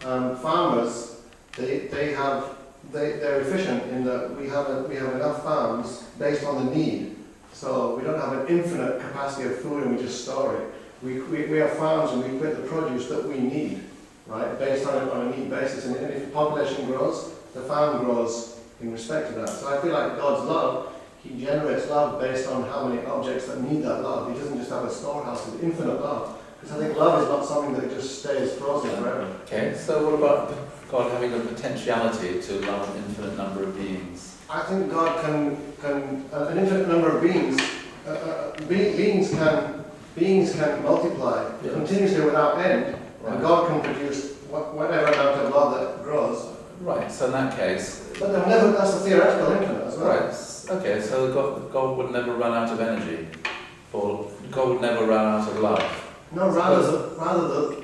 Farmers, they're efficient in that we have enough farms based on the need. So we don't have an infinite capacity of food and we just store it. We have farms and we get the produce that we need, right, based on a need basis. And if the population grows, the farm grows in respect to that. So I feel like God's love, he generates love based on how many objects that need that love. He doesn't just have a storehouse of infinite love. Because I think love is not something that just stays frozen forever. Okay, so what about God having the potentiality to love an infinite number of beings? I think God can an infinite number of beings, beings can multiply continuously without end, and God can produce whatever amount of love that grows. Right, so in that case... But that's a theoretical infinite as well. Right, okay, so God would never run out of energy, or God would never run out of love. No, rather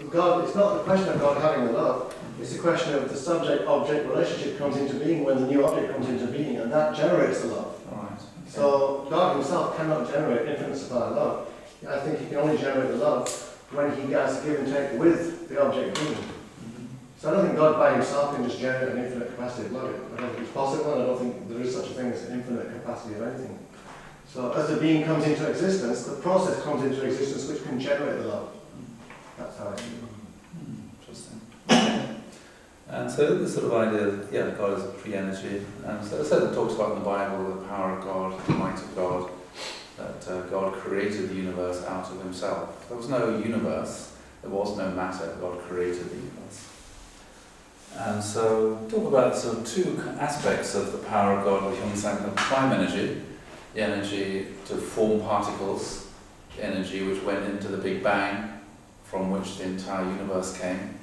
God, it's not the question of God having the love, it's a question of the subject-object relationship comes into being when the new object comes into being, and that generates the love. All right. Okay. So God himself cannot generate infinite supply of love. I think he can only generate the love when he has give and take with the object being. So I don't think God by himself can just generate an infinite capacity of love. I don't think it's possible, and I don't think there is such a thing as an infinite capacity of anything. So as the being comes into existence, the process comes into existence which can generate the love. That's how I see it. Interesting. Okay. And so this sort of idea that, God is a pre-energy, and so it talks about in the Bible the power of God, the might of God, that God created the universe out of himself. There was no universe, there was no matter, God created the universe. And so talk about sort of two aspects of the power of God with Haines, the prime energy, the energy to form particles, the energy which went into the Big Bang, from which the entire universe came,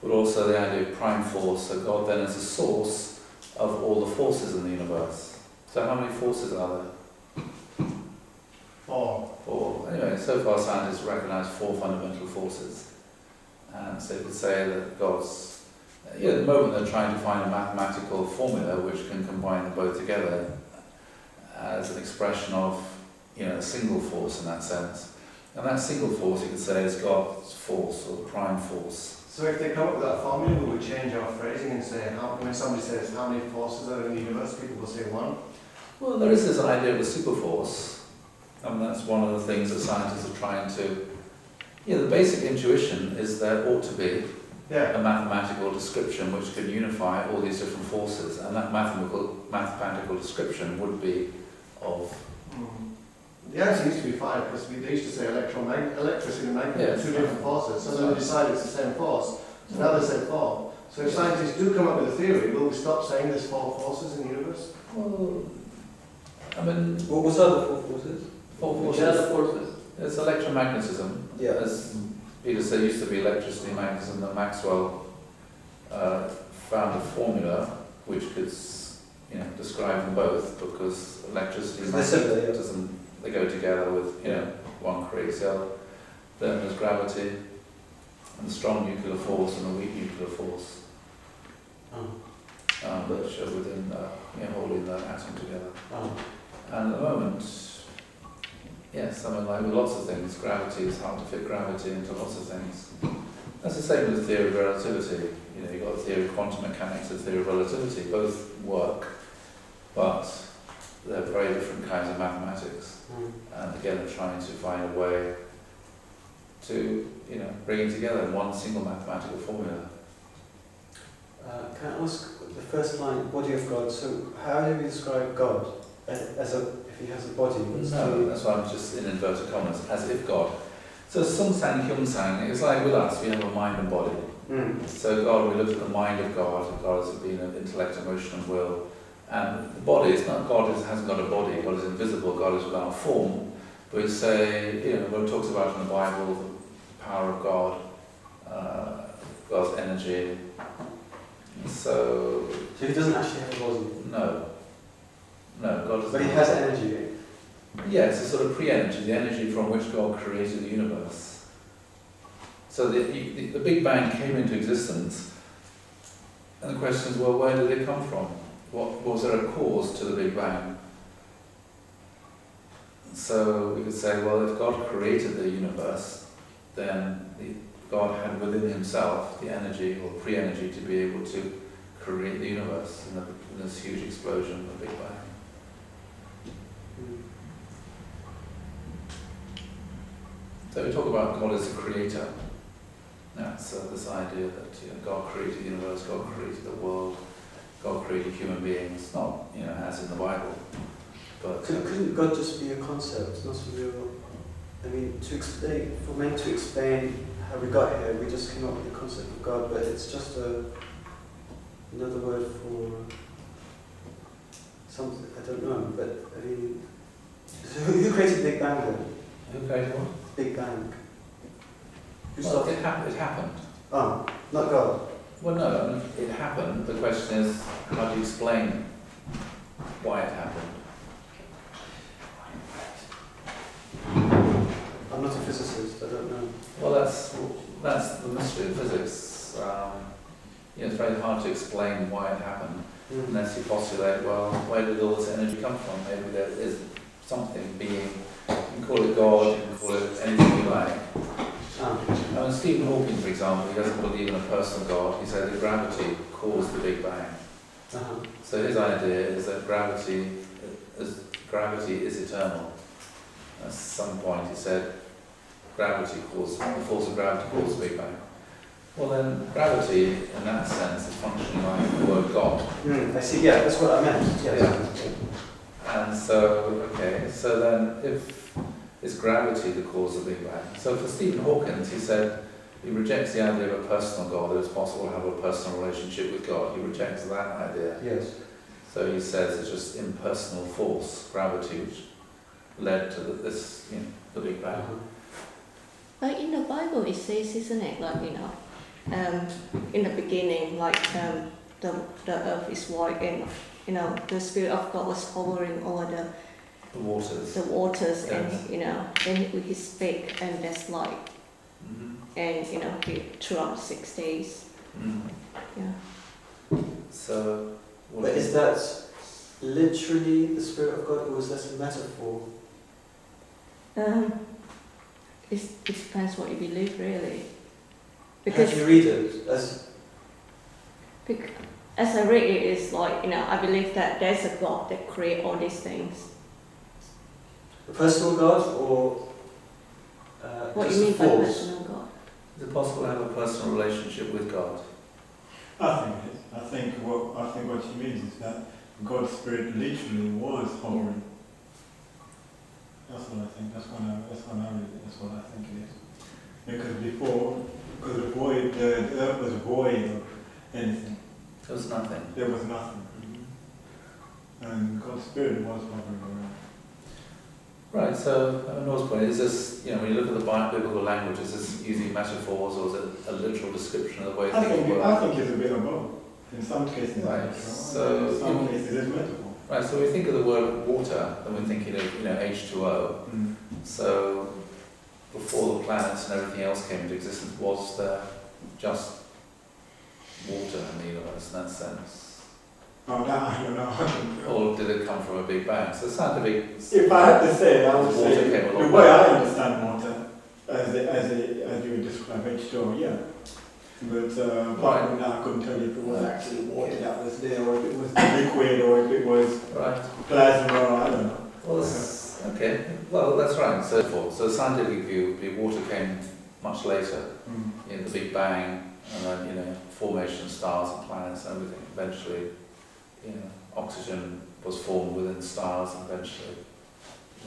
but also the idea of prime force, so God then is the source of all the forces in the universe. So how many forces are there? 4. Anyway, so far scientists recognize 4 fundamental forces. And so you could say that God's, at the moment they're trying to find a mathematical formula which can combine them both together as an expression of, a single force in that sense. And that single force, you could say, is God's force, or the prime force. So if they come up with that formula, we would change our phrasing and say, when somebody says how many forces are in the universe, people will say 1. Well, there is this idea of a superforce. I mean, that's one of the things that scientists are trying to... the basic intuition is there ought to be a mathematical description which could unify all these different forces, and that mathematical description would be of... The answer used to be 5, because they used to say electricity and magnetism are 2 different forces, so then they decided it's the same force. So now they say 4. So if scientists do come up with a theory, will we stop saying there's 4 forces in the universe? Well, I mean... What was the 4 forces? 4 forces. Which are the forces? It's electromagnetism. Yeah. As Peter said, used to be electricity and magnetism, that Maxwell found a formula which could describe them both, because electricity and magnetism, they go together with, one creates the other. Then there's gravity, and the strong nuclear force and the weak nuclear force, which are within, holding the atom together. And at the moment, something like with lots of things, gravity is hard to fit gravity into lots of things. That's the same with the theory of relativity. You've got the theory of quantum mechanics, the theory of relativity, both work, but they're very different kinds of mathematics. And again, they're trying to find a way to, bring it together in one single mathematical formula. Can I ask the first line, body of God? So how do we describe God if he has a body? No, that's why I'm just in inverted commas, as if God. So Sung Sang Hyung Sang, it's like with us, we have a mind and body. So God, we look at the mind of God. God has been an intellect, emotion, and will. And the body, it's not God hasn't got a body. God is invisible. God is without form. But we say, when it talks about in the Bible the power of God, God's energy. So he doesn't actually have a body. no, God doesn't. But he has energy. Yes, it's sort of pre-energy, the energy from which God created the universe. So the Big Bang came into existence, and the question is, well, where did it come from? Was there a cause to the Big Bang? So we could say, well, if God created the universe, then God had within himself the energy or pre-energy to be able to create the universe in this huge explosion of the Big Bang. So we talk about God as a creator. So this idea that God created the universe, God created the world, God created human beings, not as in the Bible, but Couldn't God just be a concept, not a real? I mean, for men to explain how we got here, we just came up with the concept of God, but it's just another word for something. I don't know, but I mean, so who created Big Bang then? who created what? Big Bang. Who Well, started? it happened. Oh, not God. Well, no, I mean, it happened. The question is, how do you explain why it happened? I'm not a physicist. I don't know. Well, that's the mystery of physics. It's very hard to explain why it happened unless you postulate, well, where did all this energy come from? Maybe there is something being. You can call it God. You can call it anything you like. Stephen Hawking, for example, he doesn't believe in a personal God. He said that gravity caused the Big Bang. So his idea is that gravity is eternal. At some point he said the force of gravity caused the Big Bang. Well then, gravity in that sense is functioning like the word God. I see, yeah, that's what I meant. Yes. And so then if it's gravity that caused the Big Bang. So for Stephen Hawking, he said he rejects the idea of a personal God, that it's possible to have a personal relationship with God. He rejects that idea. Yes. So he says it's just impersonal force, gravity, which led to the Big Bang. Like in the Bible, it says, isn't it? Like in the beginning, the earth is white, and the Spirit of God was hovering over The waters. Yes. Yes. And then he spake, and there's light, and he throughout 6 days. Yeah. So. But is that literally the Spirit of God, or is that a metaphor? It depends what you believe, really. How do you read it? As I read it, it's like, I believe that there's a God that creates all these things. A personal God, or What do just you mean a by force? personal God? Is it possible to have a personal relationship with God? I think it is. I think what she means is that God's Spirit literally was hovering. That's what I think. That's when I read it. That's what I think it is. Because the earth was void of anything. There was nothing. There was nothing. And God's Spirit was hovering around. Right, so Noah's point is this, when you look at the biblical language, is this using metaphors or is it a literal description of the way things work? I think it's a bit of both. In some cases, Right. So in some cases it's metaphor. Right, so we think of the word water, and we're thinking of H2O. So before the planets and everything else came into existence, was there just water in the universe in that sense? Oh, no, I don't know. Or did it come from a Big Bang? So scientific. If I had to say, I would Water say came along. the way I understand water, as you would describe H2O, yeah. But apart from that, I couldn't tell you if it was actually water that was there, or if it was liquid, or if it was Right. plasma, or I don't know. Well, okay. Well, that's right. So the scientific view would be water came much later, the Big Bang, and then formation of stars and planets and everything. Eventually, oxygen was formed within stars, and eventually.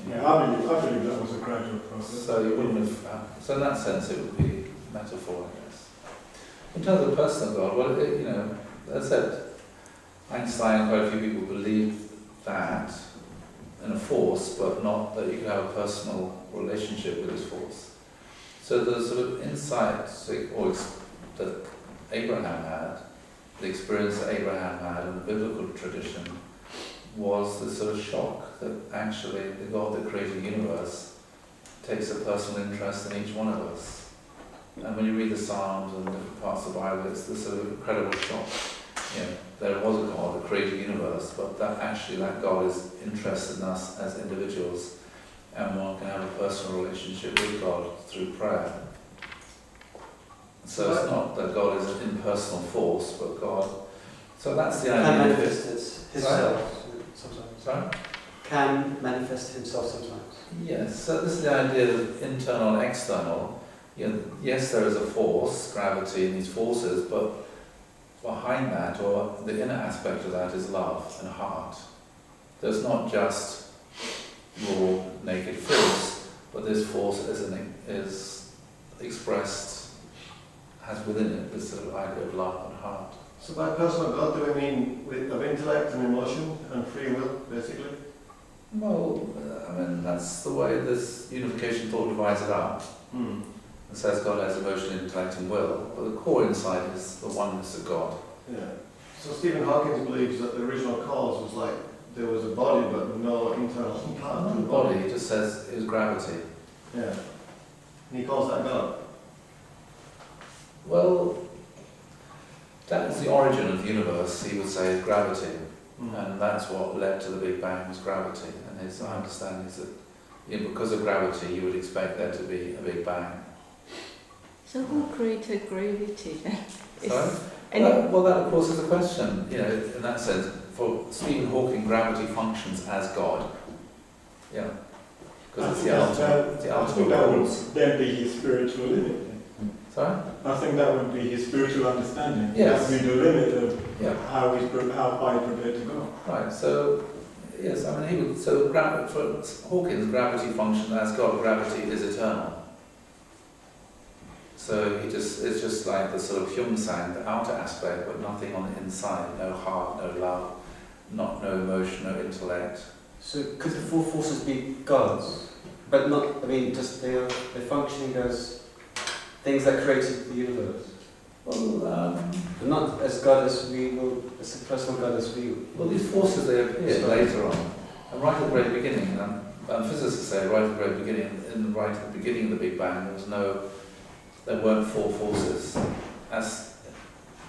Yeah, I believe that was a gradual process. So you wouldn't have. So in that sense, it would be metaphor, I guess. In terms of personal God, well, you know, as I said, Einstein and quite a few people believe that in a force, but not that you can have a personal relationship with this force. So the sort of insight that Abraham had, the experience that Abraham had in the biblical tradition, was the sort of shock that actually the God that created the universe takes a personal interest in each one of us. And when you read the Psalms and different parts of the Bible, it's this sort of incredible shock. You know, there was a God that created the universe, but that God is interested in us as individuals, and one can have a personal relationship with God through prayer. So it's not that God is an impersonal force, but God. So that's the Can idea. manifest himself sometimes. Sorry? Can manifest himself sometimes. Yes, so this is the idea of internal and external. You know, yes, there is a force, gravity, and these forces, but behind that, or the inner aspect of that, is love and heart. There's not just raw, naked force, but this force is expressed, has within it this sort of idea of love and heart. So by personal God, do we mean of intellect and emotion and free will, basically? Well, I mean, that's the way this unification thought divides it up. It says God has emotion, intellect and will, but the core insight is the oneness of God. Yeah. So Stephen Hawking believes that the original cause was like there was a body but no internal part Not to the body, it just says it was gravity. Yeah. And he calls that God. Well, that is the origin of the universe, he would say, is gravity. And that's what led to the Big Bang, was gravity. And his understanding is that because of gravity, you would expect there to be a Big Bang. So who created gravity then? Sorry? Well, that of course is a question. You know, in that sense, for Stephen Hawking, gravity functions as God. Yeah, because it's the ultimate. I think that would then be his spiritual limit. Sorry? I think that would be his spiritual understanding. Yes. That would be the limit of Yeah. how far he's prepared to go. Right. So, yes, I mean, he would. So, for Hawking's, gravity functions as God. Gravity is eternal. So it's just like the sort of Hyung-sang, the outer aspect, but nothing on the inside. No heart, no love, no emotion, no intellect. So could the four forces be gods? But not, I mean, just they're functioning as things that created the universe. Well, But not as God as we will, as a personal God as we will. well, these forces, they appeared later on. And right at the very beginning, physicists say right at the very beginning, right at the beginning of the Big Bang, there weren't four forces.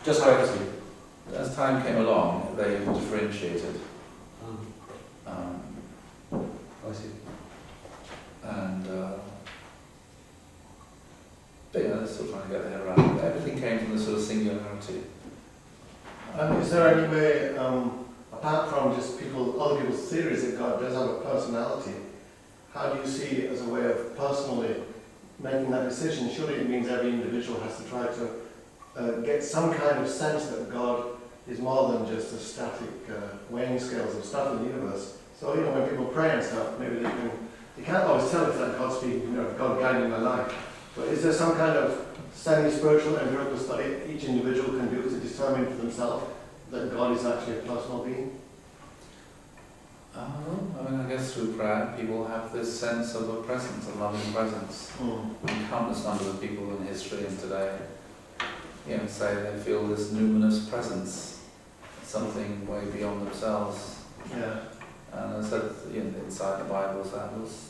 Just gravity. As time came along, they differentiated. I see. And but yeah, they're still trying to get their head around it. Everything came from the sort of singularity. And is there any way, apart from just other people's theories that God does have a personality, how do you see it as a way of personally making that decision? Surely it means every individual has to try to get some kind of sense that God is more than just a static weighing scales of stuff in the universe. So, you know, when people pray and stuff, maybe you can't always tell if that God's speaking, you know, if God guiding my life. But is there some kind of semi-spiritual empirical study each individual can do to determine for themselves that God is actually a personal being? I mean, I guess through prayer, people have this sense of a presence, a loving presence. And countless numbers of people in history and today, you know, say they feel this numinous presence, something way beyond themselves. Yeah. And as I said, you know, inside the Bible, that was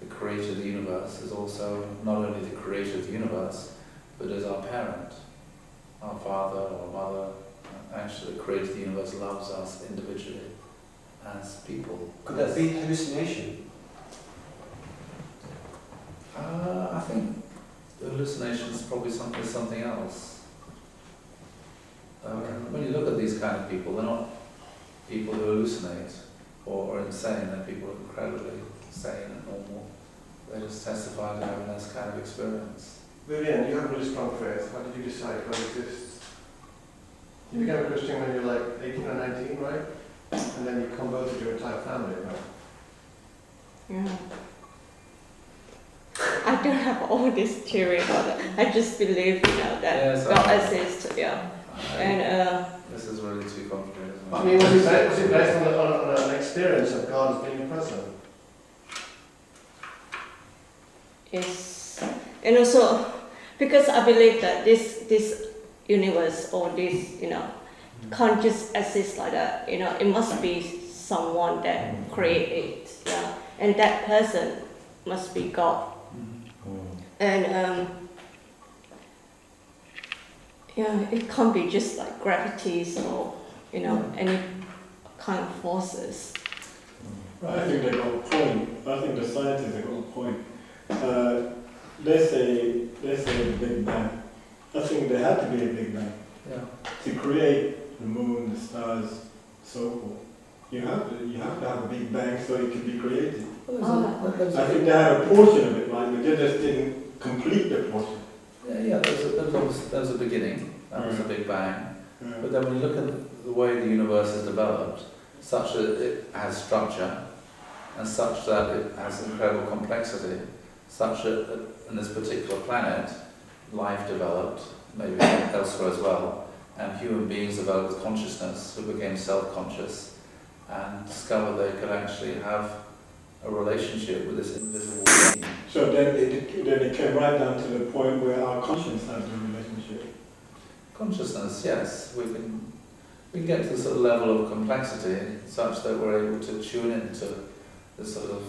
the creator of the universe is also not only the creator of the universe, but is our parent, our father or mother. Actually, the creator of the universe loves us individually as people. Could that be hallucination? I think hallucination is probably something else. When you look at these kind of people, they're not people who hallucinate or are insane. They're people who are incredibly sane and normal. They just testify to having this kind of experience. Vivian, you have a really strong faith. How did you decide God exists? You became a Christian when you were like 18 or 19, right? And then you converted your entire family, right? Yeah. I I don't have all this theory about it. I just believe, that Yes, God exists, And This is really too complicated. isn't it? I mean, was it based on an experience of God as being present? yes, and also because I believe that this universe or this, can't just exist like that. It must be someone that created it, and that person must be God. And it can't be just like gravities or any kind of forces. I think they got a point. I think the scientists have got a point. They say the Big Bang. I think there had to be a Big Bang Yeah. to create the moon, the stars, so forth. You have to have a Big Bang so it can be created. I think they had a portion of it, right? But they just didn't complete the portion. Yeah, there was a beginning, that was the Big Bang. But then when you look at the way the universe is developed, such that it has structure, and such that it has incredible complexity, such that in this particular planet, life developed, maybe elsewhere as well, and human beings developed with consciousness who became self-conscious and discovered they could actually have a relationship with this invisible being. So then it came right down to the point where our conscience has a relationship. Consciousness, yes, we can get to the sort of level of complexity such that we're able to tune into this sort of